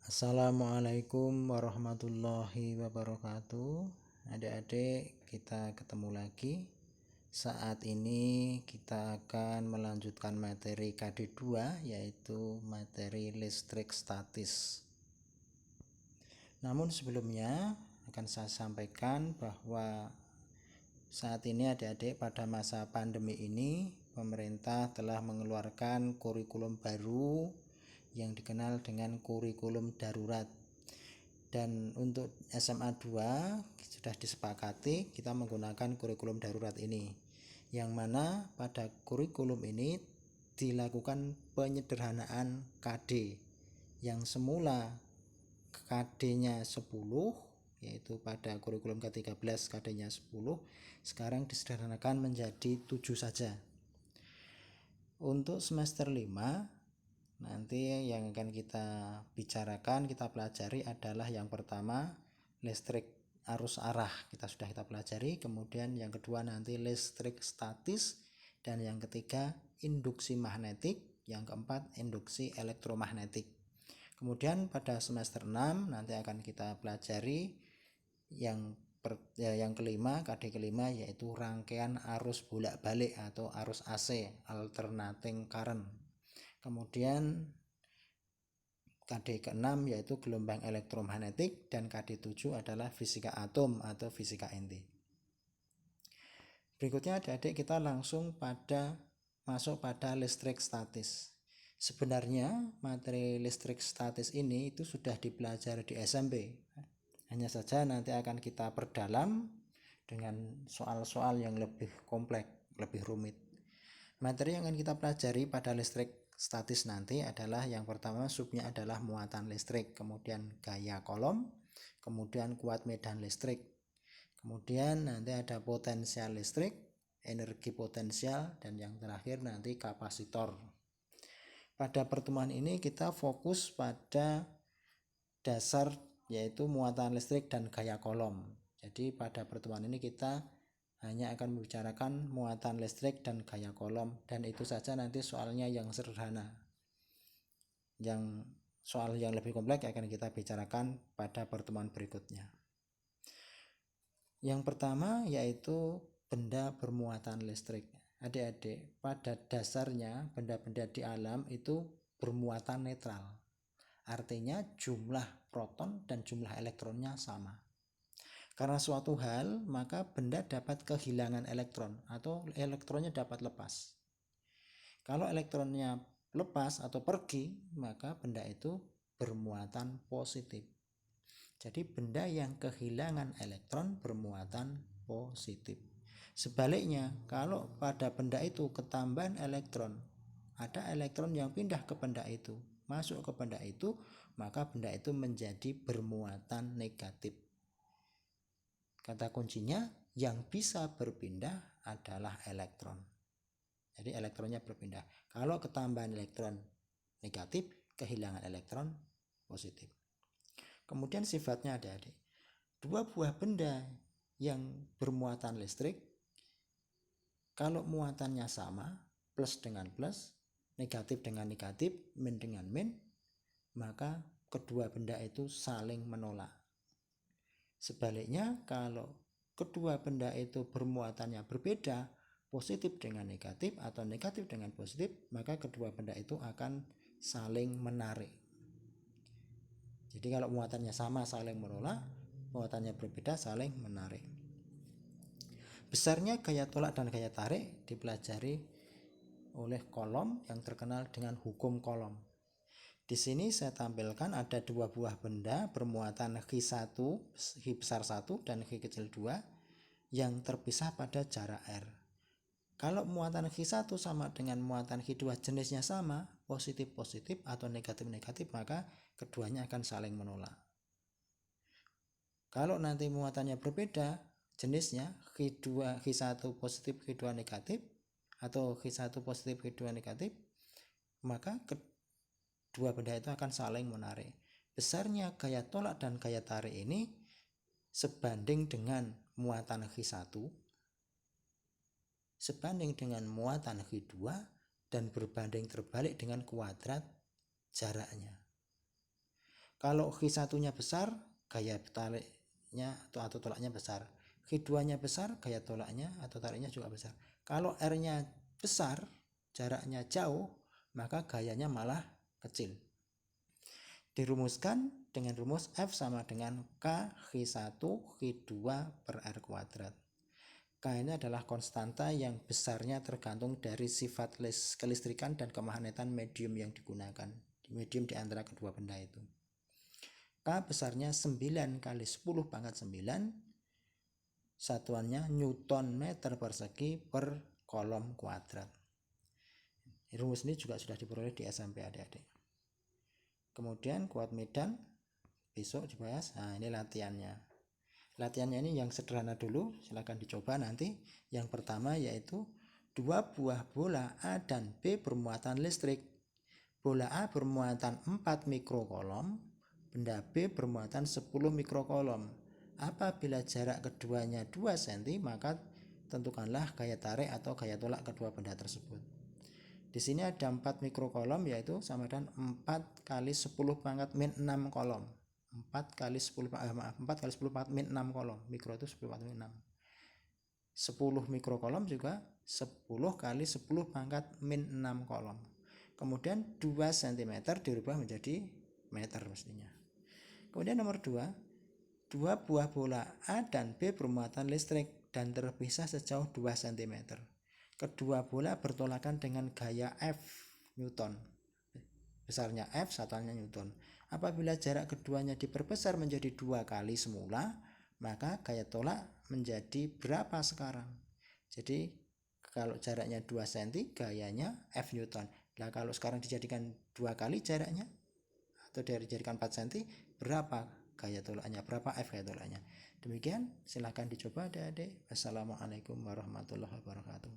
Assalamualaikum warahmatullahi wabarakatuh. Adik-adik, kita ketemu lagi. Saat ini kita akan melanjutkan materi KD2, yaitu materi listrik statis. Namun sebelumnya akan saya sampaikan bahwa saat ini adik-adik, pada masa pandemi ini pemerintah telah mengeluarkan kurikulum baru yang dikenal dengan kurikulum darurat. Dan untuk SMA 2 sudah disepakati kita menggunakan kurikulum darurat ini, yang mana pada kurikulum ini dilakukan penyederhanaan KD yang semula KD-nya 10, yaitu pada kurikulum ke-13 KD-nya 10, sekarang disederhanakan menjadi 7 saja. Untuk semester 5 nanti yang akan kita bicarakan, kita pelajari adalah yang pertama listrik arus arah, kita pelajari. Kemudian yang kedua nanti listrik statis, dan yang ketiga induksi magnetik, yang keempat induksi elektromagnetik. Kemudian pada semester 6 nanti akan kita pelajari yang kelima, KD kelima, yaitu rangkaian arus bolak-balik atau arus AC, alternating current. Kemudian KD ke-6 yaitu gelombang elektromagnetik, dan KD7 adalah fisika atom atau fisika inti. Berikutnya adik-adik, kita langsung masuk pada listrik statis. Sebenarnya materi listrik statis ini itu sudah dipelajari di SMP. Hanya saja nanti akan kita perdalam dengan soal-soal yang lebih kompleks, lebih rumit. Materi yang akan kita pelajari pada listrik statis nanti adalah yang pertama, subnya adalah muatan listrik, kemudian gaya kolom, kemudian kuat medan listrik, kemudian nanti ada potensial listrik, energi potensial, dan yang terakhir nanti kapasitor. Pada pertemuan ini kita fokus pada dasar, yaitu muatan listrik dan gaya kolom. Jadi pada pertemuan ini kita hanya akan membicarakan muatan listrik dan gaya kolom, dan itu saja. Nanti soalnya yang sederhana, yang soal yang lebih kompleks akan kita bicarakan pada pertemuan berikutnya. Yang pertama yaitu benda bermuatan listrik. Adik-adik, pada dasarnya benda-benda di alam itu bermuatan netral, artinya jumlah proton dan jumlah elektronnya sama. Karena suatu hal, maka benda dapat kehilangan elektron atau elektronnya dapat lepas. Kalau elektronnya lepas atau pergi, maka benda itu bermuatan positif. Jadi benda yang kehilangan elektron bermuatan positif. Sebaliknya, kalau pada benda itu ketambahan elektron, ada elektron yang pindah ke benda itu, masuk ke benda itu, maka benda itu menjadi bermuatan negatif. Kata kuncinya, yang bisa berpindah adalah elektron. Jadi elektronnya berpindah. Kalau ketambahan elektron negatif, kehilangan elektron positif. Kemudian sifatnya adik-adik, dua buah benda yang bermuatan listrik, kalau muatannya sama, plus dengan plus, negatif dengan negatif, min dengan min, maka kedua benda itu saling menolak. Sebaliknya, kalau kedua benda itu bermuatannya berbeda, positif dengan negatif atau negatif dengan positif, maka kedua benda itu akan saling menarik. Jadi kalau muatannya sama saling menolak, muatannya berbeda saling menarik. Besarnya gaya tolak dan gaya tarik dipelajari oleh Coulomb yang terkenal dengan hukum Coulomb. Di sini saya tampilkan ada dua buah benda bermuatan H1, H besar 1 dan H kecil 2 yang terpisah pada jarak R. Kalau muatan H1 sama dengan muatan H2 jenisnya sama, positif-positif atau negatif-negatif, maka keduanya akan saling menolak. Kalau nanti muatannya berbeda, jenisnya H1 positif, H2 negatif, atau H1 positif, H2 negatif, maka dua benda itu akan saling menarik. Besarnya gaya tolak dan gaya tarik ini sebanding dengan muatan H1 sebanding dengan muatan H2 dan berbanding terbalik dengan kuadrat jaraknya. Kalau Q1-nya besar, gaya tariknya atau tolaknya besar. Q2-nya besar, gaya tolaknya atau tariknya juga besar. Kalau R-nya besar, jaraknya jauh, maka gayanya malah kecil. Dirumuskan dengan rumus F sama dengan K Q1 Q2 per R kuadrat. K ini adalah konstanta yang besarnya tergantung dari sifat kelistrikan dan kemagnetan medium yang digunakan. Medium di antara kedua benda itu. K besarnya 9 kali 10 pangkat 9, satuannya Newton meter persegi per kolom kuadrat. Rumus ini juga sudah diperoleh di SMP adik-adik. Kemudian kuat medan besok dibahas. Nah, ini latihannya. Latihannya ini yang sederhana dulu, silahkan dicoba nanti. Yang pertama yaitu 2 buah bola A dan B bermuatan listrik. Bola A bermuatan 4 mikrokolom, benda B bermuatan 10 mikrokolom. Apabila jarak keduanya 2 cm, maka tentukanlah gaya tarik atau gaya tolak kedua benda tersebut. Di sini ada 4 mikrokolom, yaitu sama dengan 4 kali 10 pangkat min 6 kolom. 4 kali 10 pangkat min 6 kolom. Mikro itu 10 pangkat min 6. 10 mikrokolom juga 10 kali 10 pangkat min 6 kolom. Kemudian 2 cm dirubah menjadi meter mestinya. Kemudian nomor 2, 2 buah bola A dan B bermuatan listrik dan terpisah sejauh 2 cm. Kedua bola bertolakan dengan gaya F Newton. Besarnya F, satuannya Newton. Apabila jarak keduanya diperbesar menjadi 2 kali semula, maka gaya tolak menjadi berapa sekarang? Jadi kalau jaraknya 2 cm, gayanya F Newton. Nah, kalau sekarang dijadikan 2 kali jaraknya atau dijadikan 4 cm, berapa gaya tolaknya? Berapa F gaya tolaknya? Demikian, silahkan dicoba adik-adik. Wassalamualaikum warahmatullahi wabarakatuh.